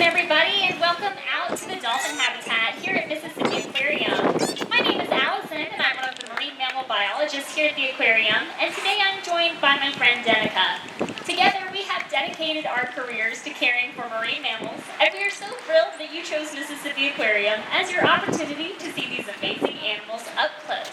everybody, and welcome out to the dolphin habitat here at Mississippi Aquarium. My name is Allison, and I'm one of the marine mammal biologists here at the aquarium, and today I'm joined by my friend Danica. Together, we have dedicated our careers to caring for marine mammals, and we are so thrilled that you chose Mississippi Aquarium as your opportunity to see these amazing animals up close.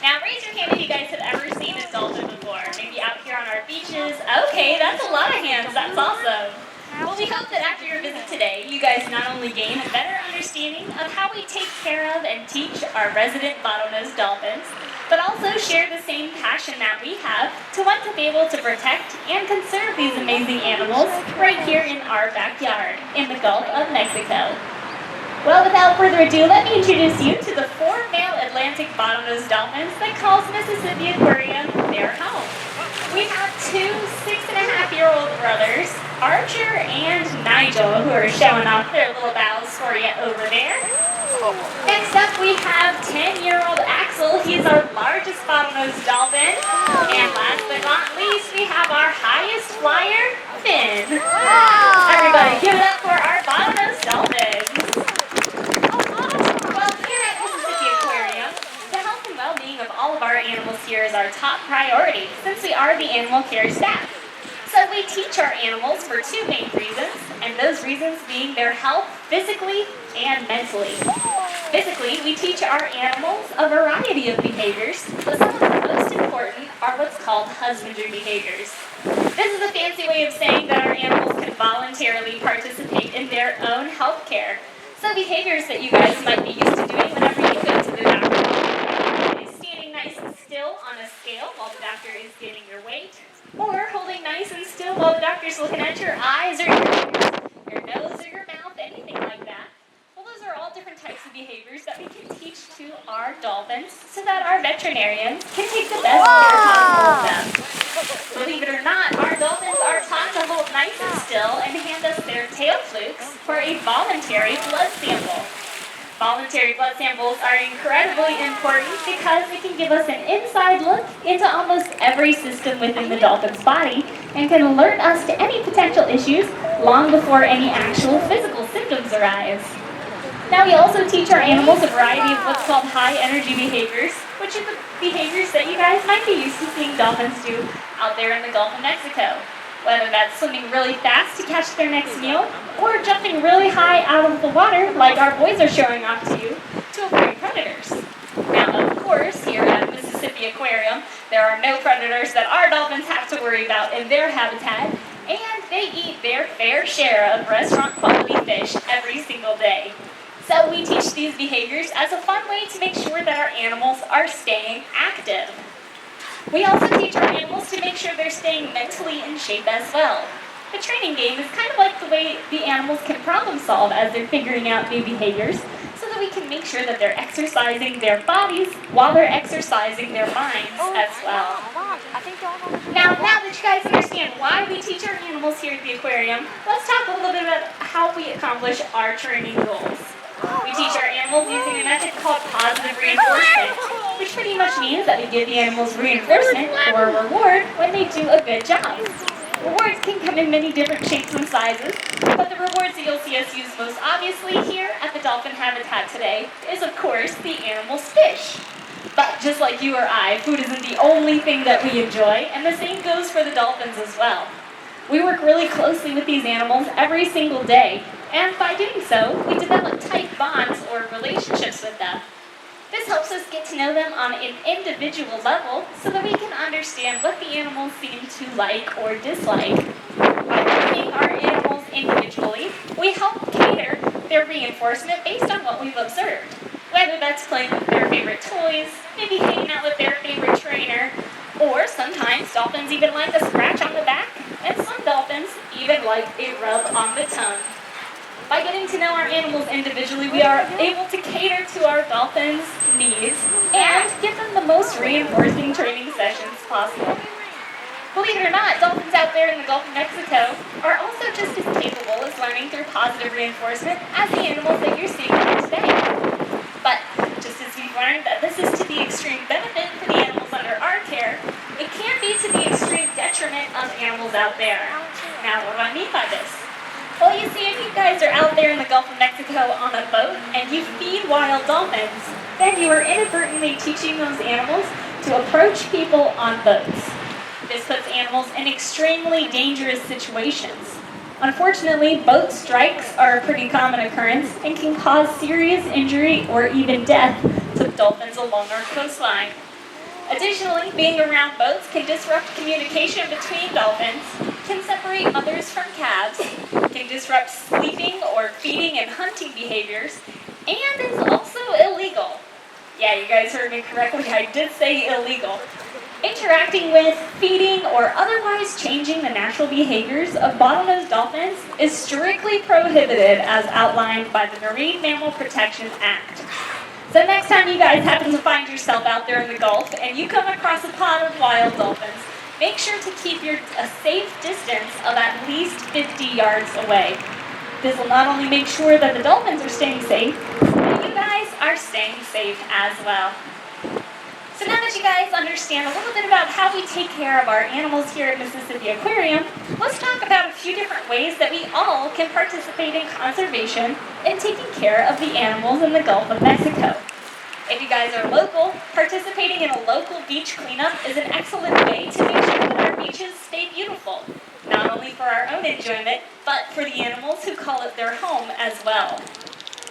Now, raise your hand if you guys have ever seen a dolphin before, maybe out here on our beaches. Okay, that's a lot of hands. That's awesome. Well, we hope that after your visit today, you guys not only gain a better understanding of how we take care of and teach our resident bottlenose dolphins, but also share the same passion that we have to want to be able to protect and conserve these amazing animals right here in our backyard in the Gulf of Mexico. Well, without further ado, let me introduce you to the 4 male Atlantic bottlenose dolphins that calls Mississippi Aquarium their home. We have 2 6.5-year-old brothers, Archer and Nigel, who are showing off their little bows for you over there. Next up, we have 10-year-old Axel. He's our largest bottlenose dolphin. And last but not least, we have our highest flyer, Finn. Everybody, give it up for our bottlenose dolphins. Well, here at Mississippi Aquarium, the health and well-being of all of our animals here is our top priority, since we are the animal care staff. So we teach our animals for 2 main reasons, and those reasons being their health physically and mentally. Physically, we teach our animals a variety of behaviors, but some of the most important are what's called husbandry behaviors. This is a fancy way of saying that our animals can voluntarily participate in their own health care. So behaviors that you guys might be used to doing whenever you go to the doctor is standing nice and still on a scale while the doctor is getting your weight, or holding nice and still while the doctor's looking at your eyes or your ears, your nose or your mouth, anything like that. Well, those are all different types of behaviors that we can teach to our dolphins so that our veterinarians can take the best care possible of them. Believe it or not, our dolphins are taught to hold nice and still and hand us their tail flukes for a voluntary blood sample. Voluntary blood samples are incredibly important because they can give us an inside look into almost every system within the dolphin's body and can alert us to any potential issues long before any actual physical symptoms arise. Now, we also teach our animals a variety of what's called high-energy behaviors, which are the behaviors that you guys might be used to seeing dolphins do out there in the Gulf of Mexico. Whether that's swimming really fast to catch their next meal, or jumping really high out of the water, like our boys are showing off to you, to avoid predators. Now, of course, here at Mississippi Aquarium, there are no predators that our dolphins have to worry about in their habitat, and they eat their fair share of restaurant-quality fish every single day. So we teach these behaviors as a fun way to make sure that our animals are staying active. We also teach our animals to make sure they're staying mentally in shape as well. The training game is kind of like the way the animals can problem solve as they're figuring out new behaviors, so that we can make sure that they're exercising their bodies while they're exercising their minds as well. Now that you guys understand why we teach our animals here at the aquarium, let's talk a little bit about how we accomplish our training goals. We teach our animals using a method called positive reinforcement, which pretty much means that we give the animals reinforcement or a reward when they do a good job. Rewards can come in many different shapes and sizes, but the rewards that you'll see us use most obviously here at the dolphin habitat today is, of course, the animal's fish. But just like you or I, food isn't the only thing that we enjoy, and the same goes for the dolphins as well. We work really closely with these animals every single day, and by doing so, we develop tight bonds or relationships with them. This helps us get to know them on an individual level so that we can understand what the animals seem to like or dislike. By learning our animals individually, we help cater their reinforcement based on what we've observed. Whether that's playing with their favorite toys, maybe hanging out with their favorite trainer, or sometimes dolphins even like a scratch on the back, and some dolphins even like a rub on the tongue. By getting to know our animals individually, we are able to cater to our dolphins' needs and give them the most reinforcing training sessions possible. Believe it or not, dolphins out there in the Gulf of Mexico are also just as capable as learning through positive reinforcement as the animals that you're seeing here today. But just as we've learned that this is to the extreme benefit for the animals under our care, it can be to the extreme detriment of animals out there. Now, what do I mean by this? Well, you see, if you you guys are out there in the Gulf of Mexico on a boat and you feed wild dolphins, then you are inadvertently teaching those animals to approach people on boats. This puts animals in extremely dangerous situations. Unfortunately, boat strikes are a pretty common occurrence and can cause serious injury or even death to dolphins along our coastline. Additionally, being around boats can disrupt communication between dolphins, can separate mothers from calves, can disrupt sleeping or feeding and hunting behaviors, and is also illegal. Yeah, you guys heard me correctly, I did say illegal. Interacting with, feeding, or otherwise changing the natural behaviors of bottlenose dolphins is strictly prohibited as outlined by the Marine Mammal Protection Act. So next time you guys happen to find yourself out there in the Gulf and you come across a pod of wild dolphins, make sure to keep a safe distance of at least 50 yards away. This will not only make sure that the dolphins are staying safe, but you guys are staying safe as well. So now that you guys understand a little bit about how we take care of our animals here at Mississippi Aquarium, let's talk about a few different ways that we all can participate in conservation and taking care of the animals in the Gulf of Mexico. If you guys are local, participating in a local beach cleanup is an excellent way to make sure that our beaches stay beautiful, not only for our own enjoyment, but for the animals who call it their home as well.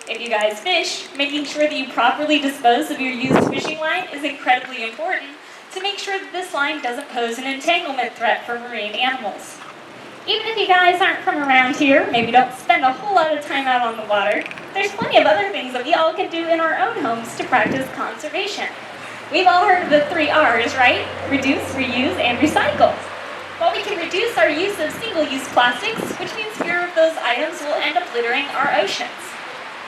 If you guys fish, making sure that you properly dispose of your used fishing line is incredibly important to make sure that this line doesn't pose an entanglement threat for marine animals. Even if you guys aren't from around here, maybe don't spend a whole lot of time out on the water, there's plenty of other things that we all can do in our own homes to practice conservation. We've all heard of the 3 R's, right? Reduce, reuse, and recycle. Well, we can reduce our use of single-use plastics, which means fewer of those items will end up littering our oceans.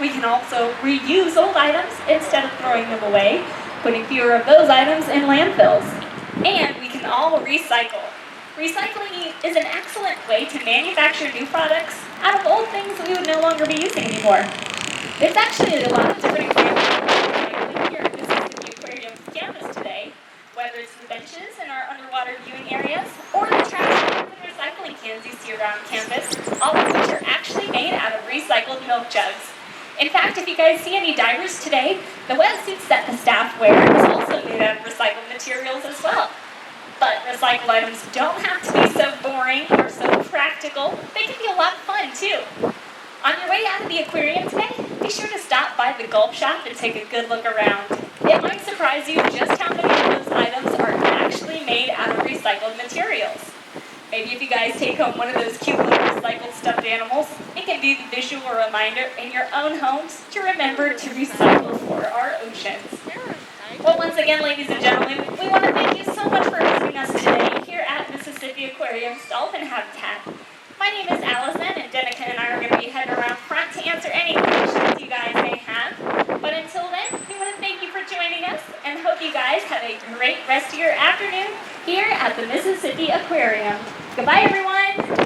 We can also reuse old items instead of throwing them away, putting fewer of those items in landfills. And we can all recycle. Recycling is an excellent way to manufacture new products out of old things that we would no longer be using anymore. There's actually a lot of different examples of recycling here at Mississippi Aquarium's campus today, whether it's the benches in our underwater viewing areas or the trash cans and recycling cans you see around campus, all of which are actually made out of recycled milk jugs. In fact, if you guys see any divers today, the wetsuits that the staff wear is also made out of recycled materials as well. But recycled items don't have to be so boring or so practical. They can be a lot of fun too. On your way out of the aquarium today, be sure to stop by the Gulp Shop and take a good look around. It might surprise you just how many of those items are actually made out of recycled materials. Maybe if you guys take home one of those cute little recycled stuffed animals, it can be the visual reminder in your own homes to remember to recycle for our oceans. Well, once again, ladies and gentlemen, we want to thank you so much for visiting us today here at Mississippi Aquarium's Dolphin Habitat. My name is Allison, and Denica and I are going to be heading around front to answer any questions you guys may have. But until then, we want to thank you for joining us and hope you guys have a great rest of your afternoon here at the Mississippi Aquarium. Goodbye, everyone.